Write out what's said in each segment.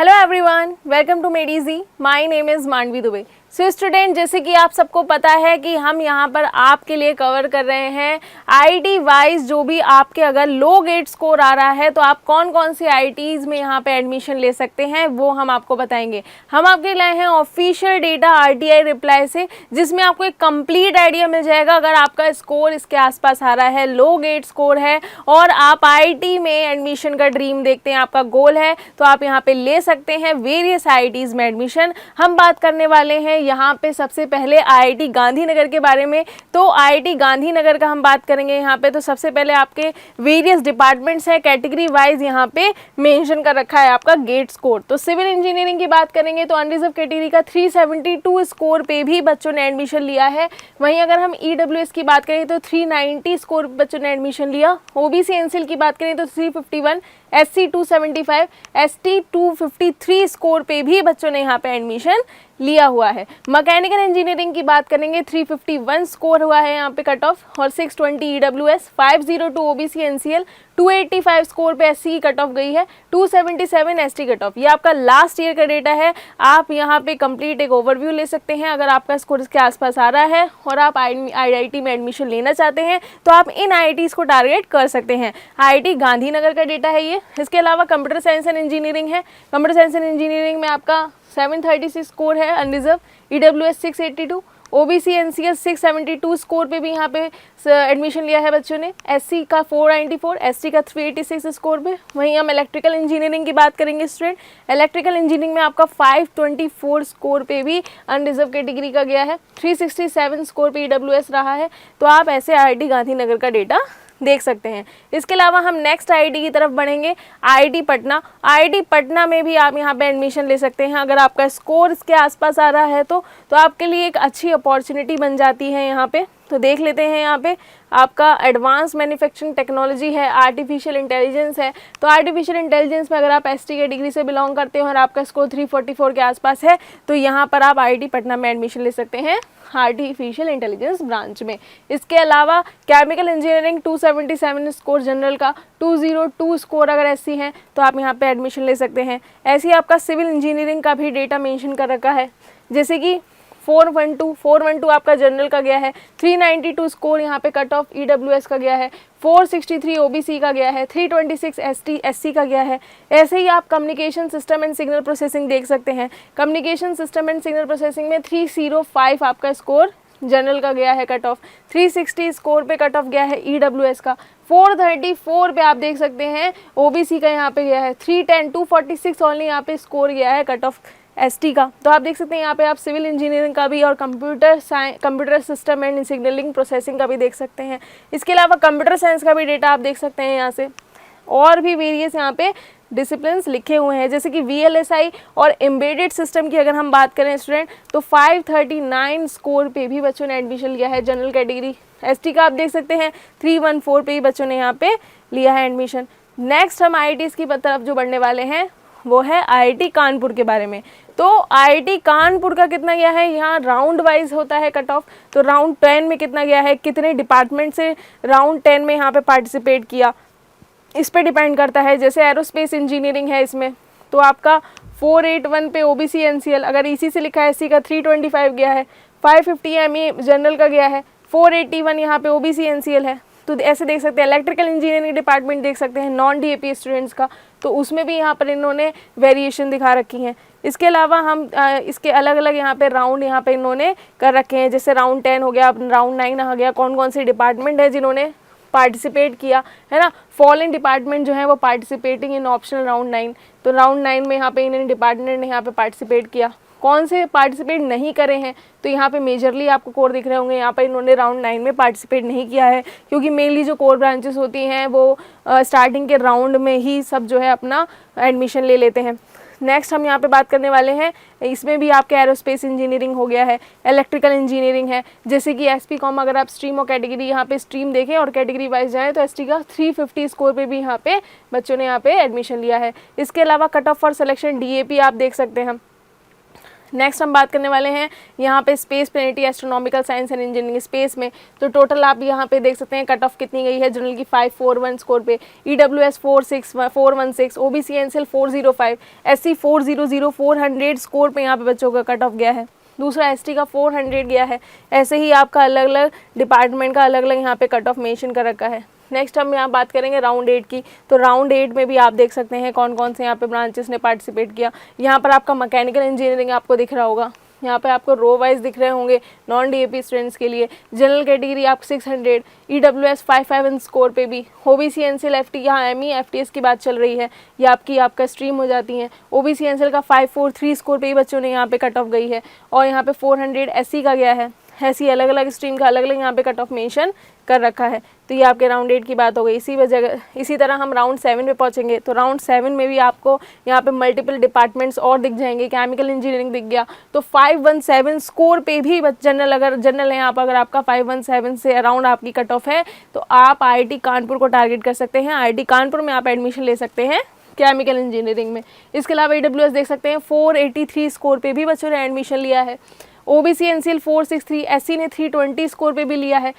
Hello everyone, welcome to made easy. My name is Mandavi Dubey. So student, जैसे कि आप सबको पता है कि हम यहाँ पर आपके लिए कवर कर रहे हैं आईटी वाइज जो भी आपके अगर लो गेट स्कोर आ रहा है तो आप कौन कौन सी आईटीज़ में यहाँ पे एडमिशन ले सकते हैं वो हम आपको बताएंगे। हम आपके लाए हैं ऑफिशियल डेटा आरटीआई रिप्लाई से, जिसमें आपको एक कंप्लीट आइडिया मिल जाएगा। अगर आपका स्कोर इसके आसपास आ रहा है, लो गेट स्कोर है और आप आईटी में एडमिशन का ड्रीम देखते हैं, आपका गोल है, तो आप यहाँ पे ले सकते हैं वेरियस आईटीज़ में एडमिशन। हम बात करने वाले हैं यहाँ पे सबसे पहले आईआईटी गांधीनगर के बारे में। तो आईआईटी गांधीनगर का हम बात करेंगे यहाँ पे। तो सबसे पहले आपके वेरियस डिपार्टमेंट्स हैं, कैटेगरी वाइज यहाँ पे मेंशन कर रखा है आपका गेट स्कोर। तो सिविल इंजीनियरिंग की बात करेंगे तो अनरिजर्व कैटेगरी का 372 स्कोर पे भी बच्चों ने एडमिशन लिया है। वहीं अगर हम ईडब्ल्यूएस की बात करें तो 390 स्कोर पे बच्चों ने एडमिशन लिया। ओबीसी एनसीएल की बात करें तो 351, एससी 275, एसटी 253 स्कोर पे भी बच्चों ने यहाँ पे एडमिशन लिया हुआ है। मैकेनिकल इंजीनियरिंग की बात करेंगे 351 स्कोर हुआ है यहाँ पे कट ऑफ, और 620 ईडब्ल्यूएस, 502 ओबीसी एनसीएल, 285 स्कोर पे एससी की कट ऑफ गई है, 277 एसटी कट ऑफ। ये आपका लास्ट ईयर का डेटा है। आप यहाँ पे कंप्लीट एक ओवरव्यू ले सकते हैं। अगर आपका स्कोर इसके आसपास आ रहा है और आप आईआईटी में एडमिशन लेना चाहते हैं तो आप इन आईआईटीज़ को टारगेट कर सकते हैं। आईआईटी गांधीनगर का डेटा है ये। इसके अलावा कंप्यूटर साइंस एंड इंजीनियरिंग है। कंप्यूटर साइंस एंड इंजीनियरिंग में आपका 736 स्कोर है unreserved, EWS 682, OBC NCL 672 score पे भी यहाँ पे एडमिशन लिया है बच्चों ने। एससी का 494, एसटी का 386 स्कोर पे। वहीं हम इलेक्ट्रिकल इंजीनियरिंग की बात करेंगे स्टूडेंट। इलेक्ट्रिकल इंजीनियरिंग में आपका 524 स्कोर पे भी अनरिजर्व कैटेगरी का गया है, 367 स्कोर पे ईडब्ल्यूएस रहा है। तो आप ऐसे आईआईटी गांधीनगर का डेटा देख सकते हैं। इसके अलावा हम नेक्स्ट आईआईटी की तरफ बढ़ेंगे, आईआईटी पटना। आईआईटी पटना में भी आप यहाँ पे एडमिशन ले सकते हैं। अगर आपका स्कोर इसके आसपास आ रहा है तो आपके लिए एक अच्छी अपॉर्चुनिटी बन जाती है यहाँ पे। तो देख लेते हैं यहाँ पे आपका एडवांस मैन्युफैक्चरिंग टेक्नोलॉजी है, आर्टिफिशियल इंटेलिजेंस है। तो आर्टिफिशियल इंटेलिजेंस में अगर आप एसटी कैटेगरी से बिलोंग करते हो और आपका स्कोर 344 के आसपास है तो यहाँ पर आप आईआईटी पटना में एडमिशन ले सकते हैं आर्टिफिशियल इंटेलिजेंस ब्रांच में। इसके अलावा केमिकल इंजीनियरिंग 277 स्कोर जनरल का, 202 स्कोर अगर एससी हैं तो आप यहाँ पे एडमिशन ले सकते हैं। ऐसे ही आपका सिविल इंजीनियरिंग का भी डेटा मेंशन कर रखा है, जैसे कि 412 आपका जनरल का गया है, 392 स्कोर यहाँ पे कट ऑफ ईडब्ल्यूएस का गया है, 463 ओबीसी का गया है, 326 एससी का गया है। ऐसे ही आप communication system and signal processing देख सकते हैं। Communication system and signal processing में 305 आपका स्कोर जनरल का गया है कट ऑफ, 360 स्कोर पे कट ऑफ गया है ईडब्ल्यूएस का, 434 पे आप देख सकते हैं ओबीसी का यहाँ पे गया है, 310 246 ओनली यहाँ पे स्कोर गया है कट ऑफ एसटी का। तो आप देख सकते हैं यहाँ पे आप सिविल इंजीनियरिंग का भी और computer system and signalling processing का भी देख सकते हैं। इसके अलावा कंप्यूटर साइंस का भी डेटा आप देख सकते हैं यहाँ से। और भी वेरियस यहाँ पे डिसिप्लिन्स लिखे हुए हैं, जैसे कि वीएलएसआई और एम्बेडेड सिस्टम की अगर हम बात करें स्टूडेंट तो 539 स्कोर पे भी बच्चों ने एडमिशन लिया है जनरल कैटेगरी। एसटी का आप देख सकते हैं 314 पे ही बच्चों ने यहाँ पे लिया है एडमिशन। नेक्स्ट हम आईआईटीज़ की तरफ जो बढ़ने वाले हैं वो है आईआईटी कानपुर के बारे में। तो आईआईटी कानपुर का कितना गया है, यहाँ राउंड वाइज होता है कट ऑफ। तो राउंड 10 में कितना गया है, कितने डिपार्टमेंट से राउंड 10 में यहाँ पे पार्टिसिपेट किया, इस पे डिपेंड करता है। जैसे एरोस्पेस इंजीनियरिंग है, इसमें तो आपका 481 पे ओबीसी एनसीएल, अगर इसी से लिखा है एससी का 325 गया है, 550 एमई जनरल का गया है, 481 यहाँ पे ओबीसी एनसीएल है। तो ऐसे देख सकते हैं। इलेक्ट्रिकल इंजीनियरिंग डिपार्टमेंट देख सकते हैं नॉन डीएपी स्टूडेंट्स का, तो उसमें भी यहाँ पर इन्होंने वेरिएशन दिखा रखी हैं। इसके अलावा हम इसके अलग अलग यहाँ पे राउंड यहाँ पे इन्होंने कर रखे हैं, जैसे राउंड 10 हो गया, राउंड 9 आ गया, कौन कौन से डिपार्टमेंट है जिन्होंने पार्टिसिपेट किया है ना। फॉरेन डिपार्टमेंट जो है वो पार्टिसिपेटिंग इन ऑप्शनल राउंड 9। तो राउंड 9 में यहाँ पे इन डिपार्टमेंट ने यहाँ पे पार्टिसिपेट किया। कौन से पार्टिसिपेट नहीं करे हैं तो यहाँ पे मेजरली आपको कोर दिख रहे होंगे, यहाँ पे इन्होंने राउंड 9 में पार्टिसिपेट नहीं किया है, क्योंकि मेनली जो कोर ब्रांचेस होती हैं वो स्टार्टिंग के राउंड में ही सब जो है अपना एडमिशन ले लेते हैं। नेक्स्ट हम यहाँ पे बात करने वाले हैं, इसमें भी आपके एरोस्पेस इंजीनियरिंग हो गया है, इलेक्ट्रिकल इंजीनियरिंग है, जैसे कि एसपी कॉम। अगर आप स्ट्रीम और कैटेगरी यहाँ पे स्ट्रीम देखें और कैटेगरी वाइज जाएँ तो एसटी का 350 स्कोर पे भी यहाँ पे बच्चों ने यहाँ पे एडमिशन लिया है। इसके अलावा cut off for selection DAP आप देख सकते हैं। नेक्स्ट हम बात करने वाले हैं यहाँ पे space, planetary, astronomical science and engineering space में। तो टोटल आप यहाँ पे देख सकते हैं कट ऑफ कितनी गई है। जनरल की 541 स्कोर पे, EWS 416, OBC NCL 405, SC 400, 400 score पे यहाँ पे बच्चों का कट ऑफ गया है। दूसरा ST का 400 गया है। ऐसे ही आपका अलग अलग डिपार्टमेंट का अलग अलग यहाँ पे कट ऑफ मेंशन कर रखा है। नेक्स्ट हम यहाँ बात करेंगे राउंड 8 की। तो राउंड 8 में भी आप देख सकते हैं कौन कौन से यहाँ पे ब्रांचेस ने पार्टिसिपेट किया। यहाँ पर आपका मैकेनिकल इंजीनियरिंग आपको दिख रहा होगा, यहाँ पे आपको रो वाइज दिख रहे होंगे नॉन DAP स्टूडेंट्स के लिए। जनरल कैटेगरी आपको 600, EWS 551 स्कोर पे भी, OBC एनसीएल FT, यहाँ ME FTS की बात चल रही है, ये आपका स्ट्रीम हो जाती है। OBC एनसीएल का 543 स्कोर पे ही बच्चों ने यहाँ पे कट ऑफ गई है। और यहाँ पे 400 SC का गया है। ऐसी अलग अलग स्ट्रीम का अलग अलग यहाँ पे कट ऑफ मेंशन कर रखा है। तो ये आपके राउंड 8 की बात हो गई। इसी तरह हम राउंड 7 में पहुँचेंगे। तो राउंड 7 में भी आपको यहाँ पे मल्टीपल डिपार्टमेंट्स और दिख जाएंगे। केमिकल इंजीनियरिंग दिख गया, तो 517 स्कोर पे भी जनरल है यहाँ पर, अगर आपका 517 से अराउंड आपकी कट ऑफ है तो आप IIT कानपुर को टारगेट कर सकते हैं। IIT कानपुर में आप एडमिशन ले सकते हैं केमिकल इंजीनियरिंग में। इसके अलावा EWS देख सकते हैं 483 स्कोर पे भी बच्चों ने एडमिशन लिया है। OBC एनसीएल 463, SC ने 320 स्कोर पे भी लिया है।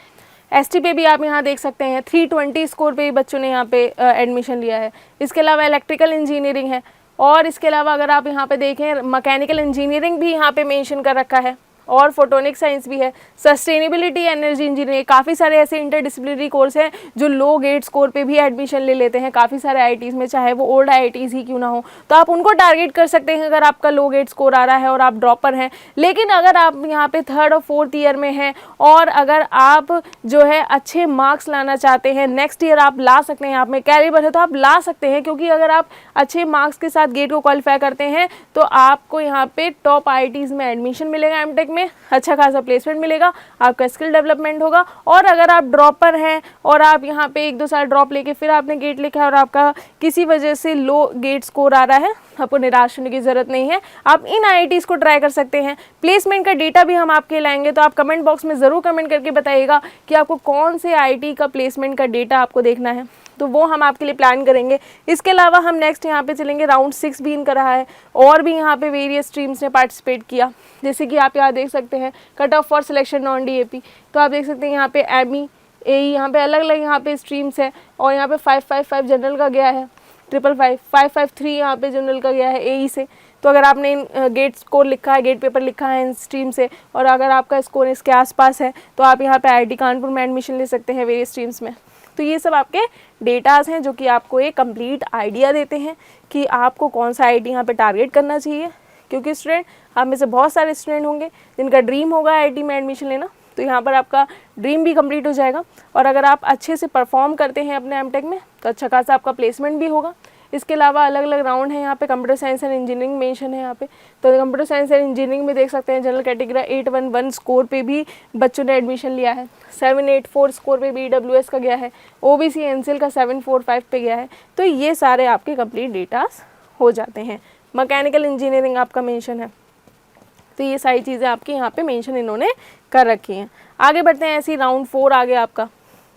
ST पे भी आप यहाँ देख सकते हैं 320 स्कोर पे ही बच्चों ने यहाँ पे एडमिशन लिया है। इसके अलावा इलेक्ट्रिकल इंजीनियरिंग है, और इसके अलावा अगर आप यहाँ पे देखें मैकेनिकल इंजीनियरिंग भी यहाँ पे मेंशन कर रखा है, और फोटोनिक साइंस भी है, सस्टेनेबिलिटी एनर्जी इंजीनियरिंग। काफ़ी सारे ऐसे इंटरडिसिप्लिनरी कोर्स हैं जो लो गेट स्कोर पे भी एडमिशन ले लेते हैं काफ़ी सारे IITs में, चाहे वो ओल्ड IITs ही क्यों ना हो। तो आप उनको टारगेट कर सकते हैं अगर आपका लो गेट स्कोर आ रहा है और आप ड्रॉपर हैं। लेकिन अगर आप यहाँ पे 3rd और 4th ईयर में हैं और अगर आप जो है अच्छे मार्क्स लाना चाहते हैं, नेक्स्ट ईयर आप ला सकते हैं, आप में कैलिबर है तो आप ला सकते हैं, क्योंकि अगर आप अच्छे मार्क्स के साथ गेट को क्वालिफाई करते हैं तो आपको यहाँ पे टॉप IITs में एडमिशन मिलेगा, एमटेक में अच्छा खासा प्लेसमेंट मिलेगा, आपका स्किल डेवलपमेंट होगा। और अगर आप ड्रॉपर हैं और आप यहाँ पे 1-2 साल ड्रॉप लेके फिर आपने गेट लिखा है और आपका किसी वजह से लो गेट स्कोर आ रहा है, आपको निराश होने की ज़रूरत नहीं है, आप इन IITs को ट्राई कर सकते हैं। प्लेसमेंट का डेटा भी हम आपके लाएंगे, तो आप कमेंट बॉक्स में ज़रूर कमेंट करके बताइएगा कि आपको कौन से IIT का प्लेसमेंट का डेटा आपको देखना है, तो वो हम आपके लिए प्लान करेंगे। इसके अलावा हम नेक्स्ट यहाँ पे चलेंगे, राउंड 6 भी इनका रहा है और भी यहाँ पे वेरियस स्ट्रीम्स ने पार्टिसिपेट किया। जैसे कि आप यहाँ देख सकते हैं cut off for selection non DAP, तो आप देख सकते हैं यहाँ पे ME AE यहाँ पे अलग अलग यहाँ पे स्ट्रीम्स है, और यहाँ पे 555 जनरल का गया है, 553 यहाँ पे जनरल का गया है AE से। तो अगर आपने गेट स्कोर लिखा है, गेट पेपर लिखा है इन स्ट्रीम से, और अगर आपका स्कोर इसके आसपास है तो आप यहाँ पे IIT कानपुर में एडमिशन ले सकते हैं वेरियस स्ट्रीम्स में। तो ये सब आपके डेटाज हैं जो कि आपको एक कंप्लीट आइडिया देते हैं कि आपको कौन सा IIT यहाँ पे टारगेट करना चाहिए। क्योंकि स्टूडेंट, आप में से बहुत सारे स्टूडेंट होंगे जिनका ड्रीम होगा IIT में एडमिशन लेना, तो यहाँ पर आपका ड्रीम भी कंप्लीट हो जाएगा। और अगर आप अच्छे से परफॉर्म करते हैं अपने एमटेक में तो अच्छा खासा आपका प्लेसमेंट भी होगा। इसके अलावा अलग अलग राउंड है यहाँ पे, computer science and engineering mention है यहाँ पे। तो कंप्यूटर साइंस एंड इंजीनियरिंग में देख सकते हैं जनरल कैटेगरी 811 स्कोर पे भी बच्चों ने एडमिशन लिया है, 784 स्कोर पे भी EWS का गया है, OBC एनसीएल का 745 पे गया है। तो ये सारे आपके कंप्लीट डेटास हो जाते हैं। मैकेनिकल इंजीनियरिंग आपका मेंशन है, तो ये सारी चीज़ें आपकी यहाँ पे मेंशन इन्होंने कर रखी हैं। आगे बढ़ते हैं, ऐसे ही राउंड 4 आ गया आपका,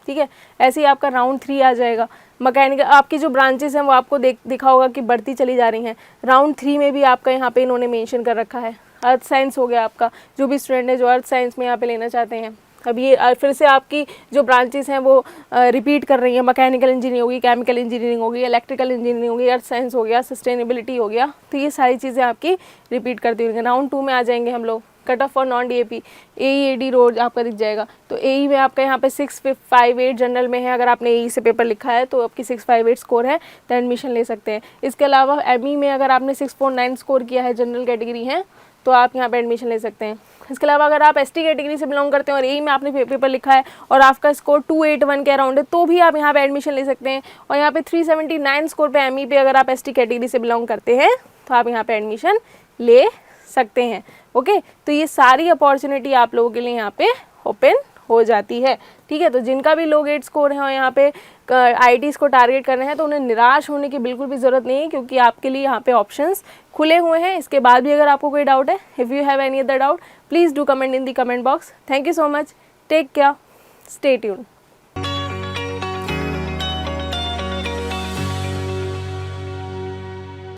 ठीक है। ऐसे ही आपका राउंड 3 आ जाएगा। मैकेनिकल आपकी जो ब्रांचेस हैं वो आपको दिखा होगा कि बढ़ती चली जा रही हैं। राउंड 3 में भी आपका यहाँ पे इन्होंने मेंशन कर रखा है। अर्थ साइंस हो गया आपका, जो भी स्टूडेंट है जो अर्थ साइंस में यहाँ पे लेना चाहते हैं। अब ये फिर से आपकी जो ब्रांचेस हैं वो रिपीट कर रही हैं। मैकेनिकल इंजीनियरिंग होगी, केमिकल इंजीनियरिंग होगी, इलेक्ट्रिकल इंजीनियरिंग होगी, अर्थ साइंस हो गया, सस्टेनेबिलिटी हो गया। तो ये सारी चीज़ें आपकी रिपीट करती हुई। राउंड 2 में आ जाएंगे हम लोग। Cut off for non DAP AE AD road आपका दिख जाएगा। तो AE में आपका यहाँ पे 658 जनरल में है, अगर आपने AE से पेपर लिखा है तो आपकी 658 स्कोर है तो एडमिशन ले सकते हैं। इसके अलावा ME में अगर आपने 649 स्कोर किया है, जनरल कैटेगरी है, तो आप यहाँ पे एडमिशन ले सकते हैं। इसके अलावा अगर आप ST कैटेगरी से बिलोंग करते हैं और AE में आपने पेपर लिखा है और आपका स्कोर 281 के अराउंड है, तो भी आप यहाँ पे एडमिशन ले सकते हैं। और यहाँ पे 379 स्कोर पे ME पे अगर आप ST कैटेगरी से बिलोंग करते हैं तो आप यहाँ पे एडमिशन ले सकते हैं। ओके, तो ये सारी अपॉर्चुनिटी आप लोगों के लिए यहाँ पे ओपन हो जाती है, ठीक है। तो जिनका भी लो गेट स्कोर है और यहाँ पे IITs को टारगेट कर रहे हैं तो उन्हें निराश होने की बिल्कुल भी ज़रूरत नहीं है, क्योंकि आपके लिए यहाँ पे ऑप्शंस खुले हुए हैं। इसके बाद भी अगर आपको कोई डाउट है, if you have any other doubt, please do comment in the comment box. Thank you so much, take care, stay tuned.